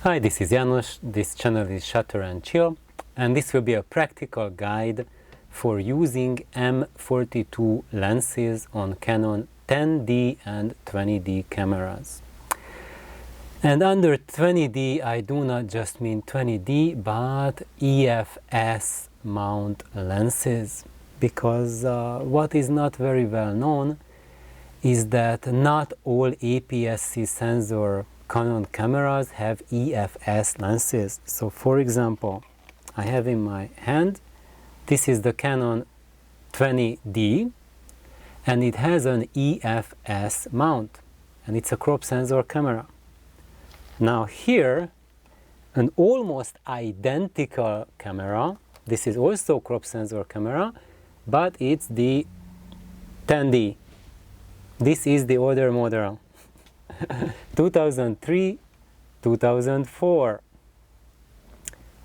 Hi, this is János, this channel is Shutter and Chill, and this will be a practical guide for using M42 lenses on Canon 10D and 20D cameras. And under 20D I do not just mean 20D but EFS mount lenses, because what is not very well known is that not all aps-c sensor Canon cameras have EFS lenses. So for example, I have in my hand, this is the Canon 20D and it has an EFS mount and it's a crop sensor camera. Now here, an almost identical camera, this is also crop sensor camera, but it's the 10D. This is the older model. 2003, 2004,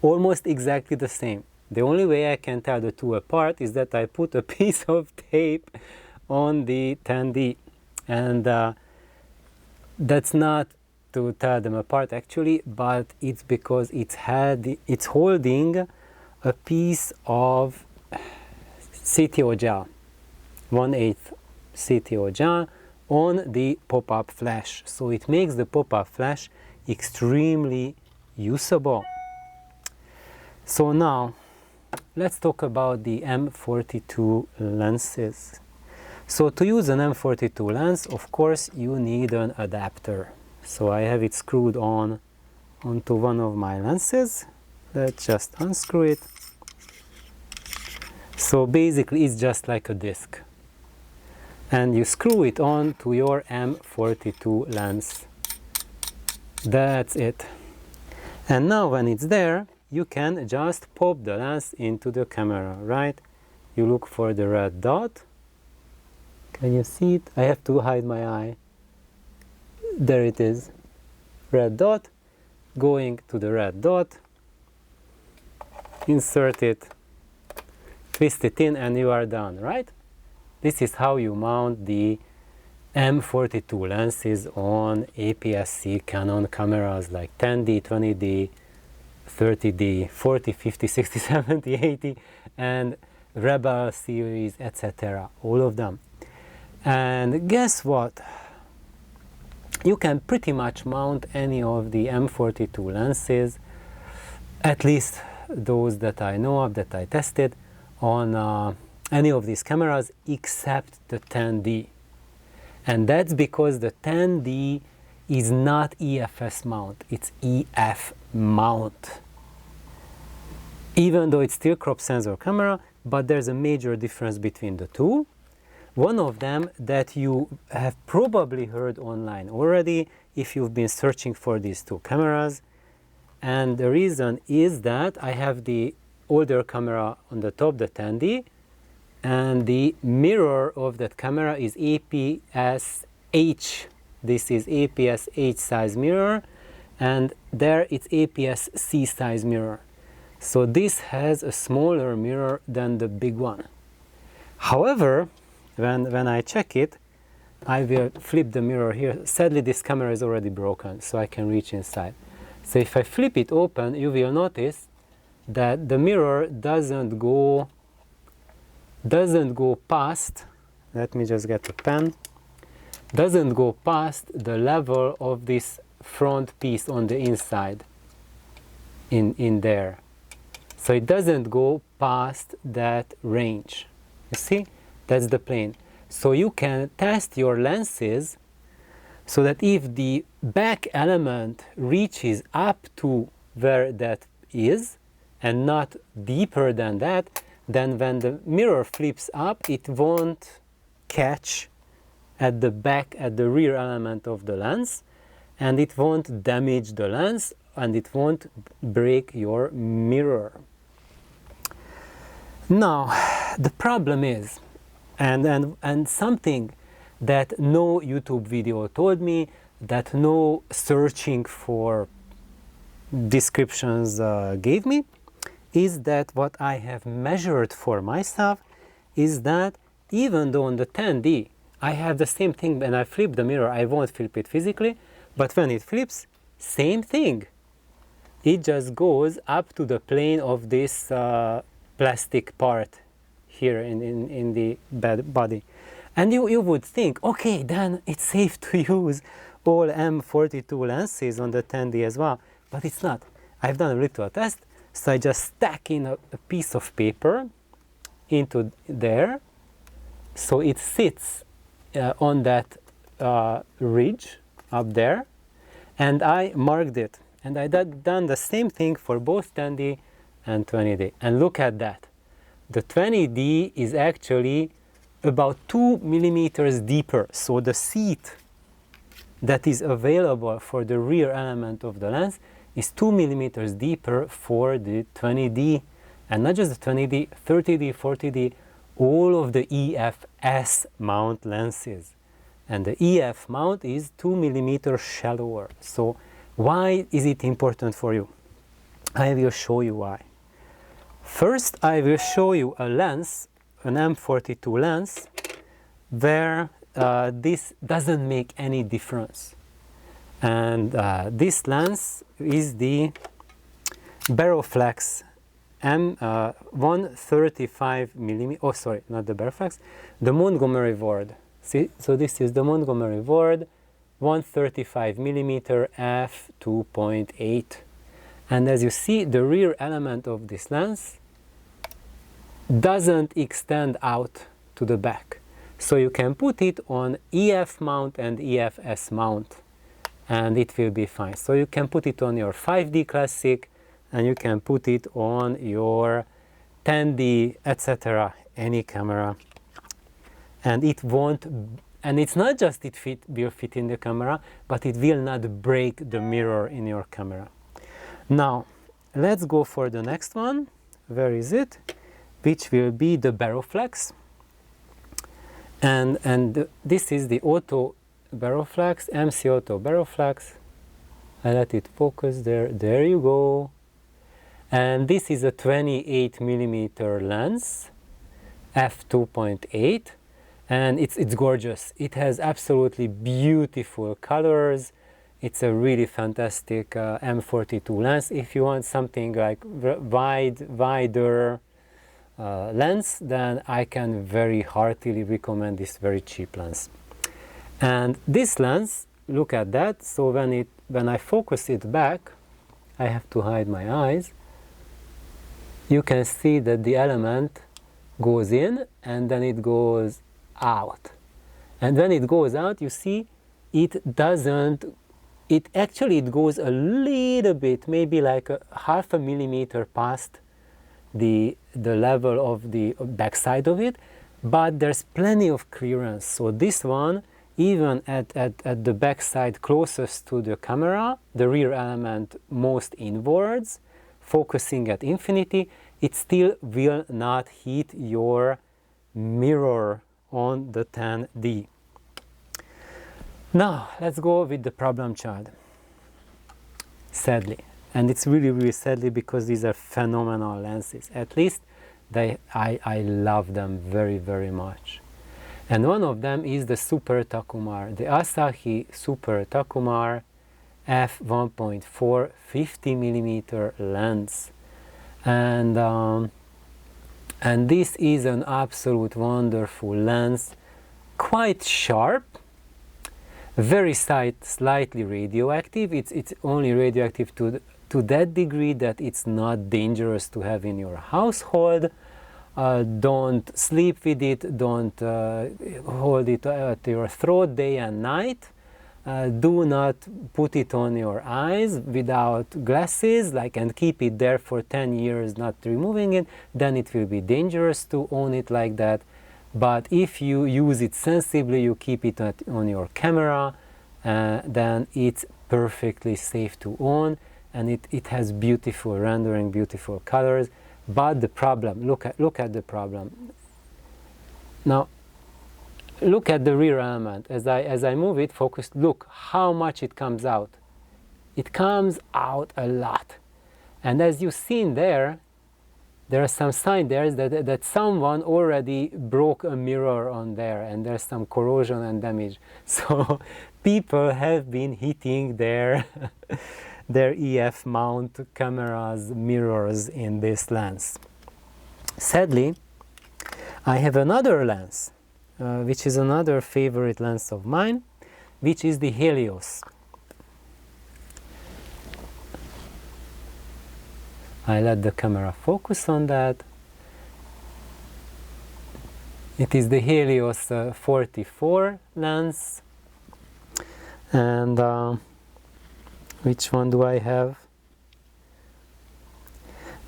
almost exactly the same. The only way I can tell the two apart is that I put a piece of tape on the 10D, and that's not to tell them apart actually, but it's because it's holding a piece of CTO gel, 1/8 CTO gel on the pop-up flash, so it makes the pop-up flash extremely usable. So now let's talk about the M42 lenses. So to use an M42 lens, of course you need an adapter. So I have it screwed onto one of my lenses. Let's just unscrew it. So basically it's just like a disc, and you screw it on to your M42 lens. That's it. And now when it's there, you can just pop the lens into the camera, right? You look for the red dot. Can you see it? I have to hide my eye. There it is. Red dot. Going to the red dot. Insert it. Twist it in and you are done, right? This is how you mount the M42 lenses on aps-c Canon cameras like 10D, 20D, 30D, 40, 50, 60, 70, 80, and Rebel series, etc. All of them. And guess what? You can pretty much mount any of the M42 lenses, at least those that I know of, that I tested, on any of these cameras except the 10D. And that's because the 10D is not EFS mount, it's EF mount. Even though it's still crop sensor camera, but there's a major difference between the two. One of them that you have probably heard online already if you've been searching for these two cameras. And the reason is that I have the older camera on the top, the 10D, and the mirror of that camera is aps-h. This is aps-h size mirror, and there it's aps-c size mirror. So this has a smaller mirror than the big one. However, when I check it, I will flip the mirror here. Sadly, this camera is already broken, so I can reach inside. So if I flip it open, you will notice that the mirror doesn't go past, let me just get a pen, doesn't go past the level of this front piece on the inside in there. So it doesn't go past that range. You see, that's the plane. So you can test your lenses so that if the back element reaches up to where that is and not deeper than that, then when the mirror flips up, it won't catch at the back, at the rear element of the lens, and it won't damage the lens, and it won't break your mirror. Now, the problem is, and something that no YouTube video told me, that no searching for descriptions gave me, is that what I have measured for myself is that even though on the 10D I have the same thing, when I flip the mirror I won't flip it physically, but when it flips, same thing. it just goes up to the plane of this plastic part here in the body. And you would think, okay, then it's safe to use all M42 lenses on the 10D as well, but it's not. I've done a little test, so I just stack in a piece of paper into there, so it sits on that ridge up there, and I marked it. And I done the same thing for both 10D and 20D. And look at that. The 20D is actually about 2 millimeters deeper. So the seat that is available for the rear element of the lens is 2 millimeters deeper for the 20D. And not just the 20D, 30D, 40D, all of the EFS mount lenses. And the EF mount is 2 millimeters shallower. So why is it important for you? I will show you why. First, I will show you a lens, an M42 lens, where this doesn't make any difference. And this lens is the Beroflex M135 millimeter, oh sorry, not the Beroflex, the Montgomery Ward. See, so this is the Montgomery Ward 135 millimeter f2.8, and as you see, the rear element of this lens doesn't extend out to the back, so you can put it on EF mount and EFS mount and it will be fine. So you can put it on your 5D Classic and you can put it on your 10D, etc., any camera, and it won't. And it's not just it will fit in the camera, but it will not break the mirror in your camera. Now, let's go for the next one. Where is it? Which will be the Beroflex. And this is the Auto Beroflex, MC Auto Beroflex. I let it focus there. There you go. And this is a 28 millimeter lens, f2.8. And it's gorgeous. It has absolutely beautiful colors. It's a really fantastic M42 lens. If you want something like wider lens, then I can very heartily recommend this very cheap lens. And this lens, look at that. So when I focus it back, I have to hide my eyes. You can see that the element goes in and then it goes out, and when it goes out, you see it doesn't, it goes a little bit, maybe like a half a millimeter past the level of the back side of it, but there's plenty of clearance. So this one, even at the back side closest to the camera, the rear element most inwards, focusing at infinity, it still will not hit your mirror on the 10D. Now let's go with the problem child. Sadly, and it's really sadly, because these are phenomenal lenses. At least I love them very much. And one of them is the Super Takumar, the Asahi Super Takumar f1.4 50 millimeter lens. And this is an absolute wonderful lens, quite sharp, very slightly radioactive. It's only radioactive to that degree that it's not dangerous to have in your household. Don't sleep with it, don't hold it at your throat day and night. Do not put it on your eyes without glasses, and keep it there for 10 years not removing it. Then it will be dangerous to own it like that. But if you use it sensibly, you keep it on your camera, then it's perfectly safe to own, and it has beautiful rendering, beautiful colors. But the problem, look at the problem. Now, look at the rear element. As I move it, focus, look how much it comes out. It comes out a lot. And as you've seen there are some signs there that someone already broke a mirror on there, and there's some corrosion and damage. So people have been hitting their their EF mount cameras mirrors in this lens. Sadly, I have another lens, which is another favorite lens of mine, which is the Helios. I let the camera focus on that. It is the Helios 44 lens, and which one do I have?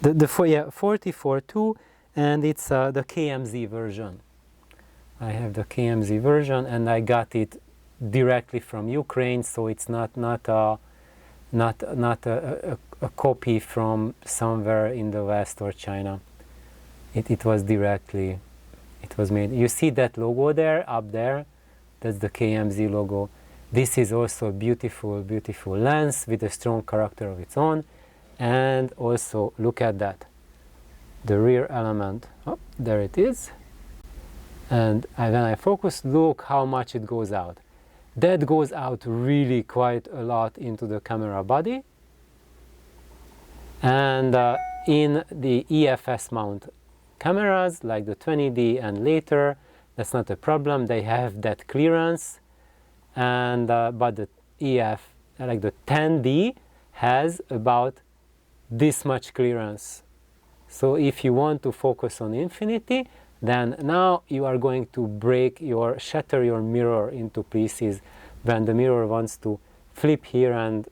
The 44-2, and it's the KMZ version. I have the KMZ version, and I got it directly from Ukraine, so it's not a copy from somewhere in the West or China. It was directly, it was made. You see that logo there, up there? That's the KMZ logo. This is also a beautiful, beautiful lens with a strong character of its own. And also, look at that. The rear element, oh, there it is. And when I focus, look how much it goes out. That goes out really quite a lot into the camera body. And in the EFS mount cameras, like the 20D and later, that's not a problem. They have that clearance. And but the EF, like the 10D, has about this much clearance. So if you want to focus on infinity, then now you are going to shatter your mirror into pieces when the mirror wants to flip here and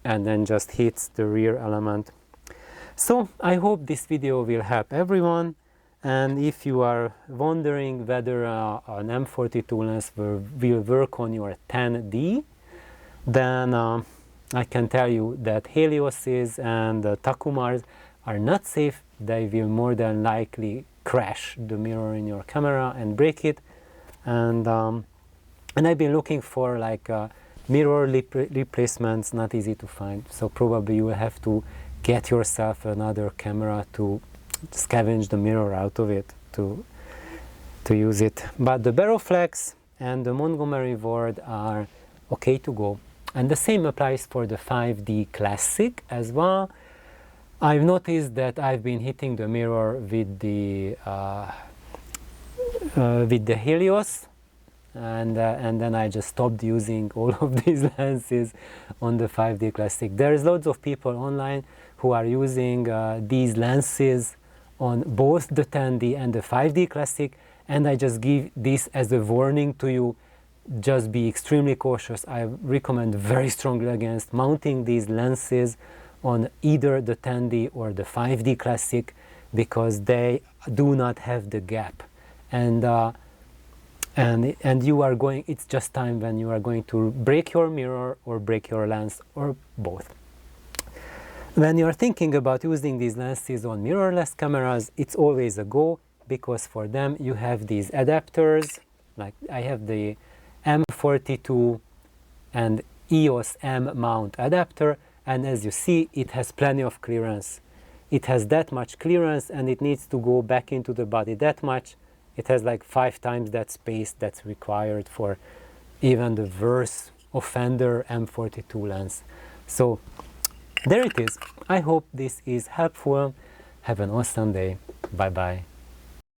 then just hits the rear element. So I hope this video will help everyone, and if you are wondering whether an M42 lens will work on your 10D, then I can tell you that Helios's and Takumars are not safe. They will more than likely crash the mirror in your camera and break it. And I've been looking for like mirror replacements, not easy to find. So probably you will have to get yourself another camera to scavenge the mirror out of it to use it. But the Beroflex and the Montgomery Ward are okay to go. And the same applies for the 5D Classic as well. I've noticed that I've been hitting the mirror with the Helios, and then I just stopped using all of these lenses on the 5D Classic. There's loads of people online who are using these lenses on both the 10D and the 5D Classic, and I just give this as a warning to you. Just be extremely cautious. I recommend very strongly against mounting these lenses on either the 10D or the 5D Classic, because they do not have the gap, and you are going, it's just time when you are going to break your mirror or break your lens, or both. When you are thinking about using these lenses on mirrorless cameras, it's always a go, because for them you have these adapters. Like I have the M42 and EOS M mount adapter, and as you see, it has plenty of clearance. It has that much clearance, and it needs to go back into the body that much. It has like 5 times that space that's required for even the worst offender M42 lens. So there it is. I hope this is helpful. Have an awesome day. Bye bye.